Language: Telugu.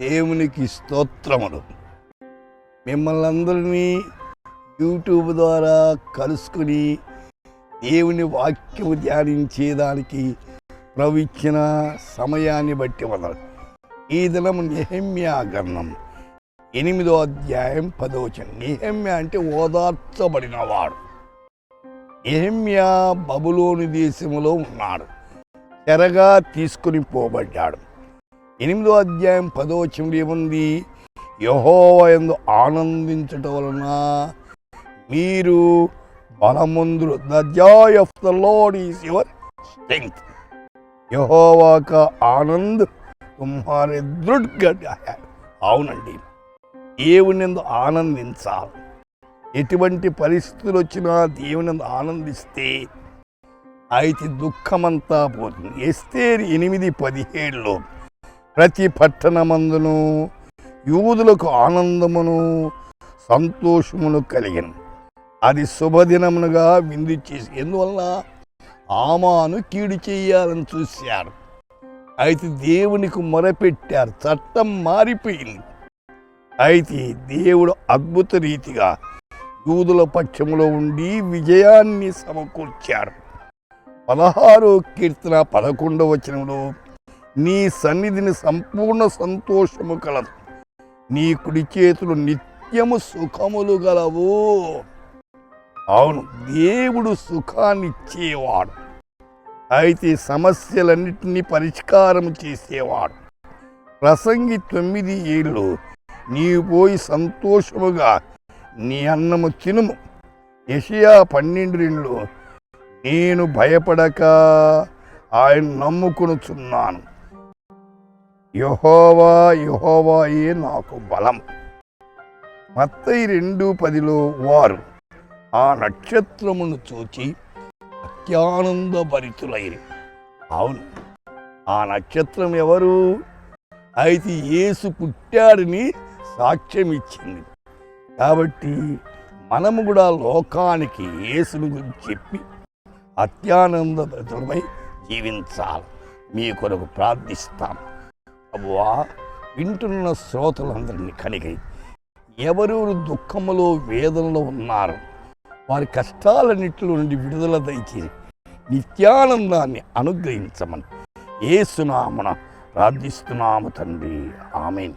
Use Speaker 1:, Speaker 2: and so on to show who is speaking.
Speaker 1: దేవునికి స్తోత్రములు. మిమ్మల్ని అందరినీ యూట్యూబ్ ద్వారా కలుసుకుని దేవుని వాక్యము ధ్యానించేదానికి ప్రభు ఇచ్చిన సమయాన్ని బట్టి వదలు. ఈ దినం నెహెమ్యా గ్రంథం 8వ అధ్యాయం 10వ వచనం. నెహెమ్యా అంటే ఓదార్చబడినవాడు. నెహెమ్యా బబులోను దేశములో ఉన్నాడు, చెరగా తీసుకుని పోబడ్డాడు. 8వ అధ్యాయం 10వ వచనంలో ఏముంది? యెహోవా యందు ఆనందించటం వలన మీరు బలమందురు. The joy of the lord is your strength. Jehovah కా ఆనంద్ తుమ్హారే దృఢ్ గడ్ హై. అవునండి, దేవునిందు ఆనందించాలి. ఎటువంటి పరిస్థితులు వచ్చినా దేవునిందు ఆనందిస్తే అయితే దుఃఖమంతా పోతుంది. ఎస్తేరు 8:17లో ప్రతి పట్టణమందును యూదులకు ఆనందమును సంతోషమును కలిగిన అది శుభదినమునుగా విందు చేసి. ఎందువల్ల? ఆమాను కీడు చేయాలని చూశారు, అయితే దేవునికి మొరపెట్టారు. చట్టం మారిపోయింది. అయితే దేవుడు అద్భుత రీతిగా యూదుల పక్షములో ఉండి విజయాన్ని సమకూర్చాడు. 16వ కీర్తన 11వ వచనంలో నీ సన్నిధిని సంపూర్ణ సంతోషము కలదు, నీ కుడి చేతులు నిత్యము సుఖములు గలవు. అవును, దేవుడు సుఖాన్ని ఇచ్చేవాడు, అయితే సమస్యలన్నింటినీ పరిష్కారం చేసేవాడు. ప్రసంగి 9:7 నీవు పోయి సంతోషముగా నీ అన్నము తినుము. యెషయా 12:2 నేను భయపడక ఆయన నమ్ముకొనుచున్నాను. యెహోవా యెహోవాయే నాకు బలం. మత్తయి 2:10 వారు ఆ నక్షత్రమును చూచి అత్యానందభరితులైరి. అవును, ఆ నక్షత్రం ఎవరు? అయితే యేసు పుట్టాడని సాక్ష్యం ఇచ్చింది. కాబట్టి మనము కూడా లోకానికి యేసుని గురించి చెప్పి అత్యానందభరితులమై జీవించాలి. మీ కొరకు ప్రార్థిస్తాం. ప్రభువా, వింటున్న శ్రోతలందరినీ కనిగై ఎవరెవరు దుఃఖములో వేదనలో ఉన్నారో వారి కష్టాలన్నింటిలో నుండి విడుదల దయచేసి నిత్యానందాన్ని అనుగ్రహించమని యేసు నామమున ప్రార్థిస్తున్నాము తండ్రి. ఆమేన్.